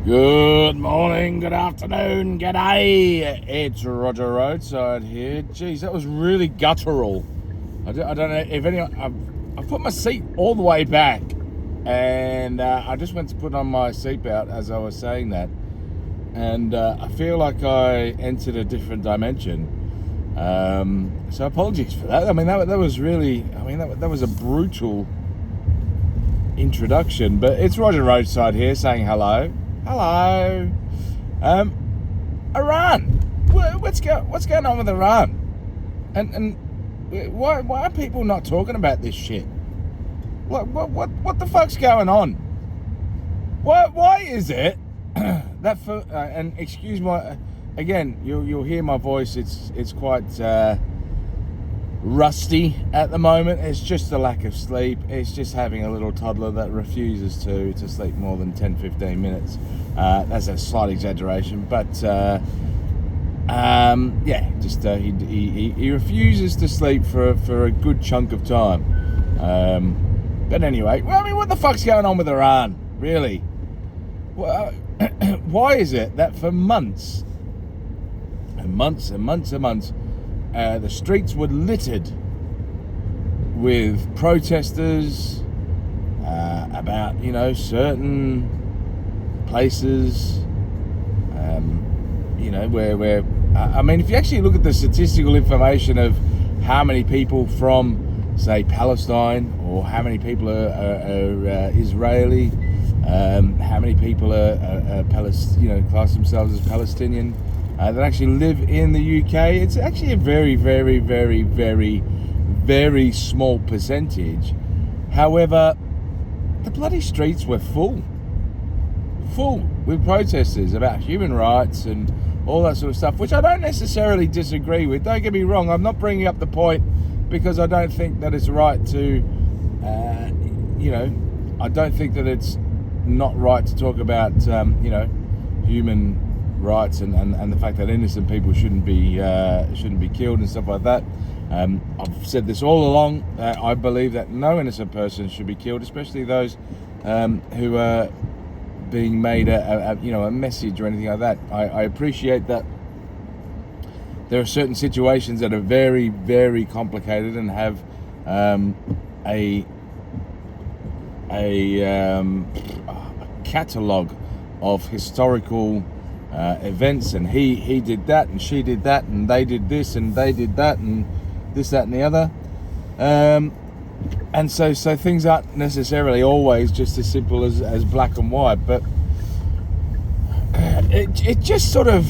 Good morning, good afternoon, g'day. It's Roger Roadside here. Geez, that was really guttural. I don't know if anyone... I've put my seat all the way back, and I just went to put on my seatbelt as I was saying that, and I feel like I entered a different dimension. So apologies for that. I mean, that was really... that was a brutal introduction, but it's Roger Roadside here saying hello. Hello. Iran. What's going on with Iran? And why are people not talking about this shit? What the fuck's going on? Why is it that for and excuse my again, you'll hear my voice. It's quite rusty at the moment. It's just a lack of sleep. It's just having a little toddler that refuses to sleep more than 10-15 minutes. That's a slight exaggeration, but he refuses to sleep for a good chunk of time. But anyway, what the fuck's going on with Iran, really? Well, why is it that for months and months and months and months the streets were littered with protesters about, certain places, where if you actually look at the statistical information of how many people from, say, Palestine, or how many people are Israeli, how many people are class themselves as Palestinian, that actually live in the UK, it's actually a very, very, very, very, very small percentage. However, the bloody streets were full with protesters about human rights and all that sort of stuff, which I don't necessarily disagree with. Don't get me wrong, I'm not bringing up the point because I don't think that it's right to, I don't think that it's not right to talk about, human rights and the fact that innocent people shouldn't be killed and stuff like that. I've said this all along. I believe that no innocent person should be killed, especially those who are being made a message or anything like that. I appreciate that there are certain situations that are very, very complicated and have a catalogue of historical events, and he did that, and she did that, and they did this, and they did that, and this, that, and the other. And so things aren't necessarily always just as simple as black and white, but it just sort of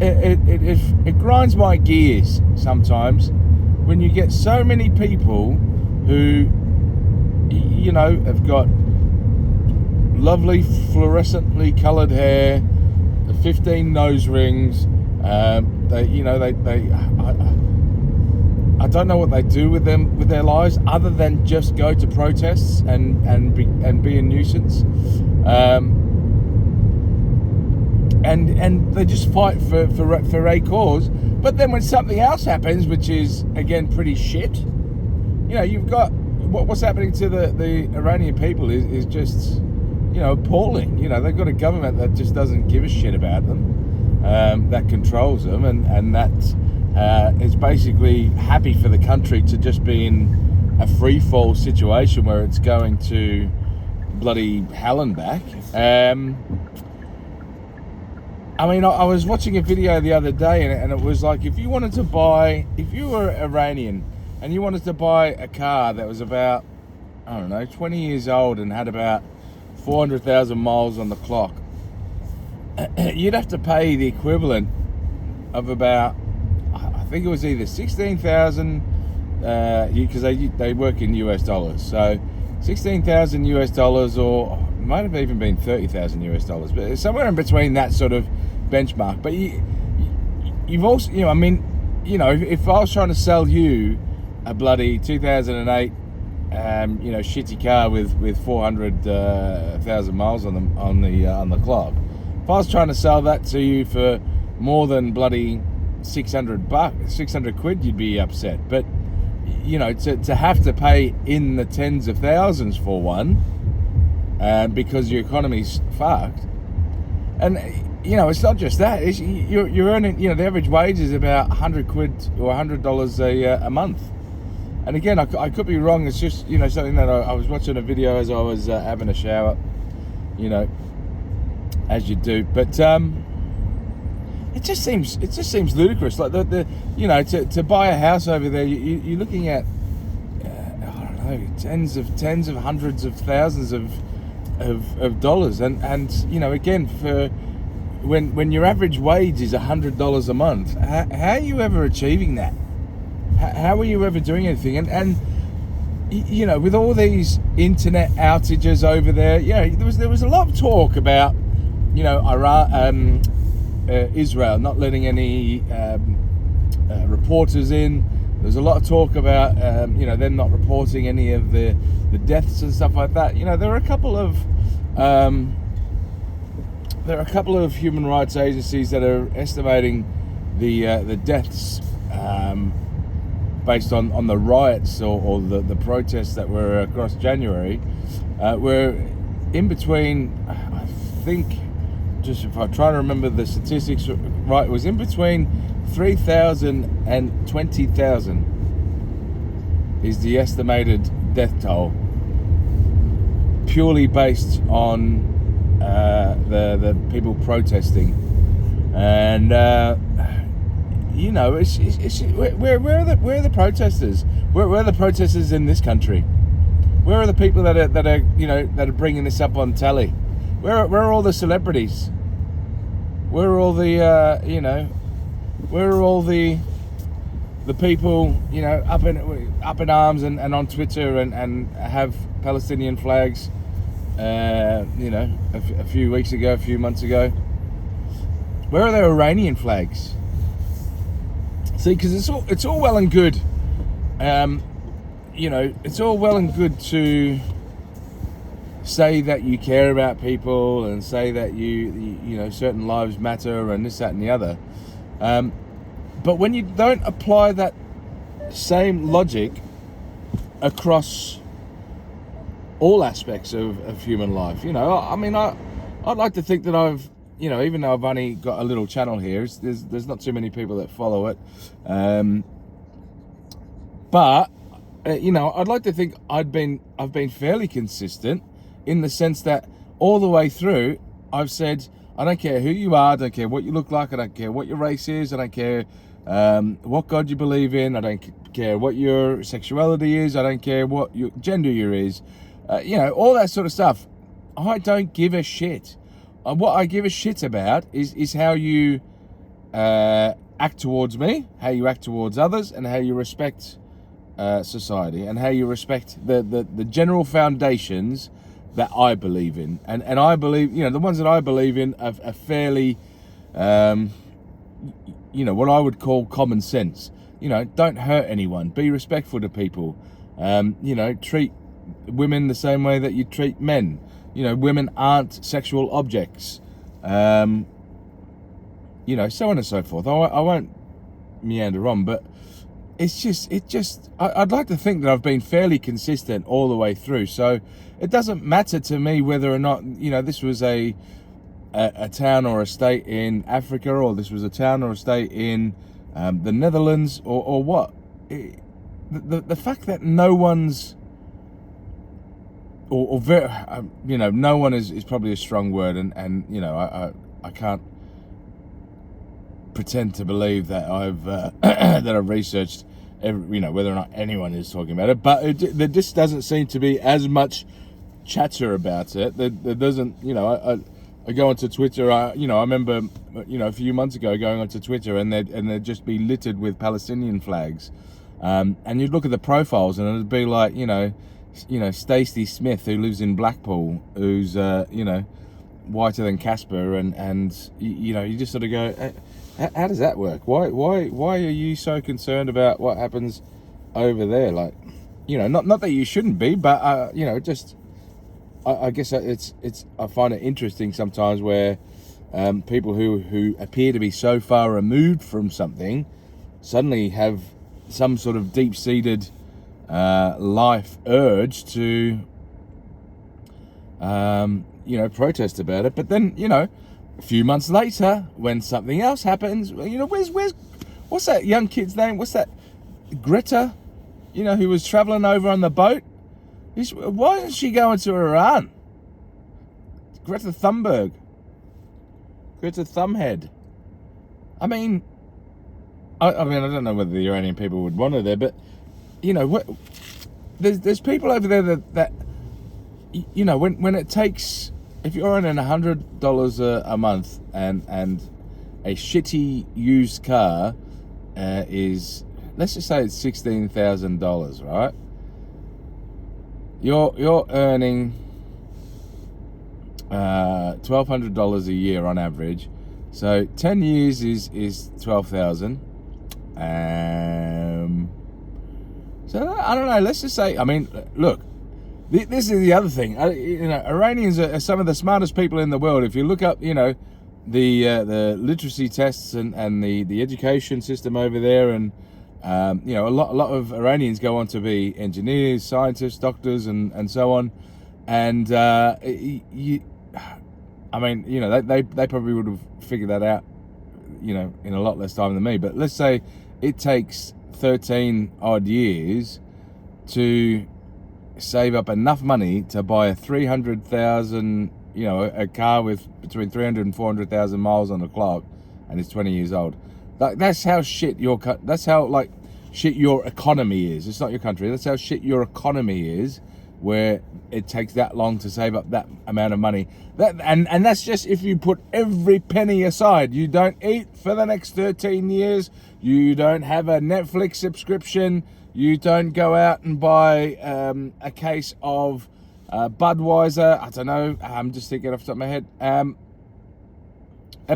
it grinds my gears sometimes when you get so many people who have got lovely fluorescently coloured hair, 15 nose rings. I don't know what they do with their lives other than just go to protests and be a nuisance. And they just fight for a cause. But then when something else happens, which is again pretty shit, you've got what's happening to the Iranian people is just appalling. They've got a government that just doesn't give a shit about them, that controls them, and that is basically happy for the country to just be in a free fall situation where it's going to bloody hell and back. I was watching a video the other day, and it was like, if you were Iranian and you wanted to buy a car that was about, 20 years old and had about 400,000 miles on the clock, you'd have to pay the equivalent of about, I think it was either 16,000, because they work in US dollars, so 16,000 US dollars, or it might have even been 30,000 US dollars, but somewhere in between that sort of benchmark. But you've also, if I was trying to sell you a bloody 2008 shitty car with 400,000 miles on the clock, if I was trying to sell that to you for more than bloody 600 quid, you'd be upset. But to have to pay in the tens of thousands for one, because your economy's fucked. And it's not just that. You're earning. The average wage is about 100 quid or $100 a month. And again, I could be wrong. It's just something that I was watching a video as I was having a shower. As you do. But it just seems ludicrous. Like to buy a house over there, you're looking at I don't know, tens of hundreds of thousands of dollars, and again, for when your average wage is $100 a month, how are you ever achieving that? How are you ever doing anything? And with all these internet outages over there, there was a lot of talk about Iran, Israel not letting any reporters in. There's a lot of talk about them not reporting any of the deaths and stuff like that. There are a couple of human rights agencies that are estimating the deaths based on the riots or the protests that were across January. Were in between, I think, just if I try to remember the statistics right, it was in between 3,000 and 20,000 is the estimated death toll, purely based on the people protesting. And where are the protesters? Where are the protesters in this country? Where are the people that are bringing this up on telly? Where are all the celebrities? Where are all the where are all the people up in arms and on Twitter and have Palestinian flags? A few months ago. Where are the Iranian flags? See, because it's all well and good. It's all well and good to say that you care about people and say that you certain lives matter and this, that, and the other. But when you don't apply that same logic across all aspects of human life, I'd like to think that I've, even though I've only got a little channel here, there's not too many people that follow it. But I'd like to think I've been fairly consistent in the sense that all the way through I've said, I don't care who you are, I don't care what you look like, I don't care what your race is, I don't care what God you believe in, I don't care what your sexuality is, I don't care what your gender is, all that sort of stuff. I don't give a shit. What I give a shit about is how you act towards me, how you act towards others, and how you respect society, and how you respect the general foundations that I believe in. And I believe, the ones that I believe in are fairly, what I would call common sense. Don't hurt anyone, be respectful to people, treat women the same way that you treat men. Women aren't sexual objects, so on and so forth. I won't meander on, but I'd like to think that I've been fairly consistent all the way through. So it doesn't matter to me whether or not, this was a town or a state in Africa, or this was a town or a state in the Netherlands, or what. The fact that no one's, no one is probably a strong word, and I can't pretend to believe that I've that I've researched whether or not anyone is talking about it, but there just doesn't seem to be as much chatter about it. There doesn't, I go onto Twitter. I remember a few months ago going onto Twitter, and they'd just be littered with Palestinian flags, and you'd look at the profiles and it'd be like Stacey Smith, who lives in Blackpool, who's whiter than Casper, and you just sort of go, how does that work? Why are you so concerned about what happens over there? Like, not that you shouldn't be, but I guess it's I find it interesting sometimes where people who appear to be so far removed from something suddenly have some sort of deep-seated life urge to protest about it. But then, a few months later, when something else happens, what's that young kid's name? What's that? Greta, who was traveling over on the boat. Why isn't she going to Iran? Greta Thunberg. Greta Thumbhead. I mean, I don't know whether the Iranian people would want her there, but there's people over there that when it takes, if you're earning $100 a month and a shitty used car is, let's just say it's $16,000, right? You're earning $1,200 a year on average. So 10 years is 12,000. So I don't know. Let's just say. I mean, look. This is the other thing. Iranians are some of the smartest people in the world. If you look up, the literacy tests and the education system over there, and a lot of Iranians go on to be engineers, scientists, doctors, and so on. And they probably would have figured that out, in a lot less time than me. But let's say it takes 13 odd years to save up enough money to buy a 300,000, a car with between 300 and 400,000 miles on the clock, and it's 20 years old. That's how shit shit your economy is. It's not your country. That's how shit your economy is, where it takes that long to save up that amount of money. And that's just if you put every penny aside. You don't eat for the next 13 years. You don't have a Netflix subscription. You don't go out and buy a case of Budweiser. I don't know. I'm just thinking off the top of my head.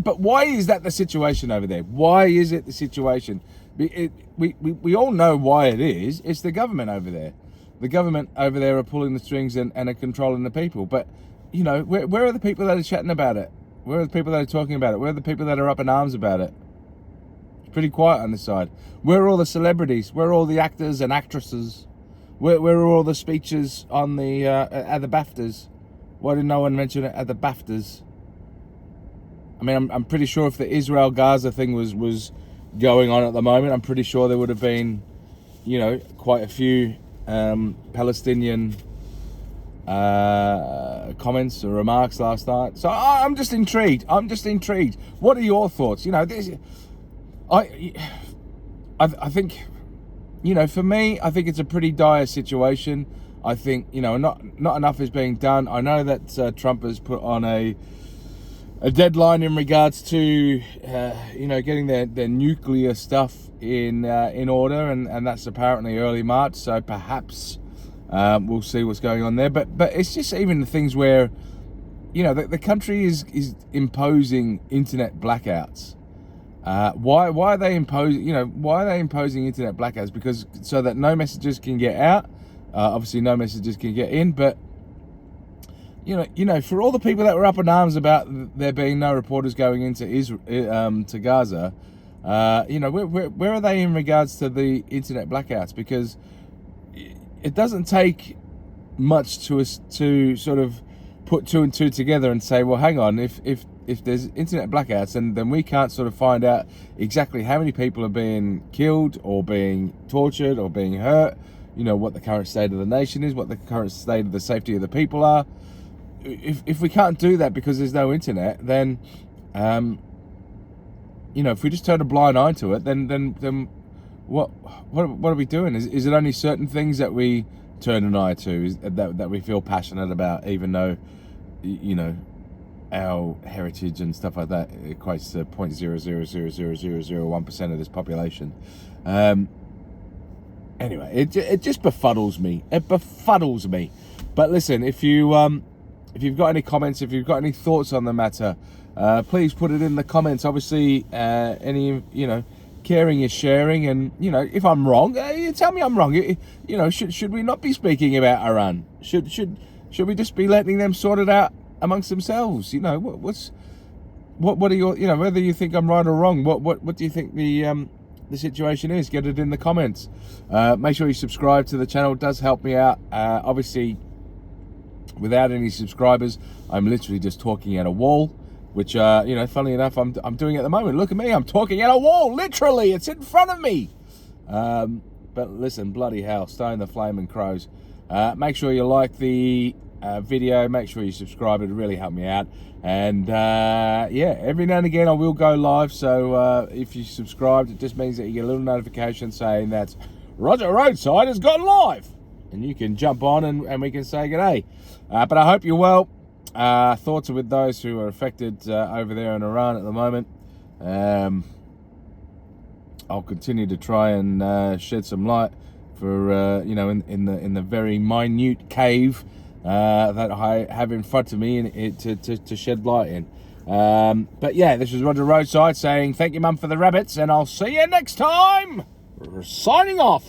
But why is that the situation over there? Why is it the situation? We all know why it is. It's the government over there. The government over there are pulling the strings and are controlling the people. But, where are the people that are chatting about it? Where are the people that are talking about it? Where are the people that are up in arms about it? It's pretty quiet on this side. Where are all the celebrities? Where are all the actors and actresses? Where are all the speeches on the at the BAFTAs? Why did no one mention it at the BAFTAs? I mean, I'm pretty sure if the Israel-Gaza thing was going on at the moment, I'm pretty sure there would have been, quite a few Palestinian comments or remarks last night. So I'm just intrigued. What are your thoughts? I think, for me, I think it's a pretty dire situation. I think, not enough is being done. I know that Trump has put on a deadline in regards to, getting their nuclear stuff in order, and that's apparently early March. So perhaps we'll see what's going on there. But it's just even the things where, the country is imposing internet blackouts. Why are they imposing? Why are they imposing internet blackouts? Because so that no messages can get out. Obviously, no messages can get in. But for all the people that were up in arms about there being no reporters going into to Gaza, where are they in regards to the internet blackouts? Because it doesn't take much to sort of put two and two together and say, well, hang on, if there's internet blackouts, and then we can't sort of find out exactly how many people are being killed or being tortured or being hurt, what the current state of the nation is, what the current state of the safety of the people are. If we can't do that because there's no internet, then if we just turn a blind eye to it, then what are we doing? Is it only certain things that we turn an eye to, that we feel passionate about, even though our heritage and stuff like that equates to 0.0000001% of this population? Anyway, it just befuddles me. It befuddles me. But listen, if you've got any comments, if you've got any thoughts on the matter, please put it in the comments. Obviously, any caring is sharing, and if I'm wrong, you tell me I'm wrong. Should we not be speaking about Iran? Should we just be letting them sort it out amongst themselves? What are your, whether you think I'm right or wrong, what do you think the situation is? Get it in the comments. Make sure you subscribe to the channel. It does help me out. Obviously, without any subscribers. I'm literally just talking at a wall, which, funnily enough, I'm doing at the moment. Look at me, I'm talking at a wall, literally, it's in front of me. But listen, bloody hell, stone the flaming crows. Make sure you like the video, make sure you subscribe, it'll really help me out. And every now and again I will go live, so if you subscribed, it just means that you get a little notification saying that Roger Roadside has gone live, and you can jump on and we can say g'day. But I hope you're well. Thoughts are with those who are affected over there in Iran at the moment. I'll continue to try and shed some light for in the very minute cave that I have in front of me to shed light in. But yeah, this is Roger Roadside saying thank you, Mum, for the rabbits, and I'll see you next time. Signing off.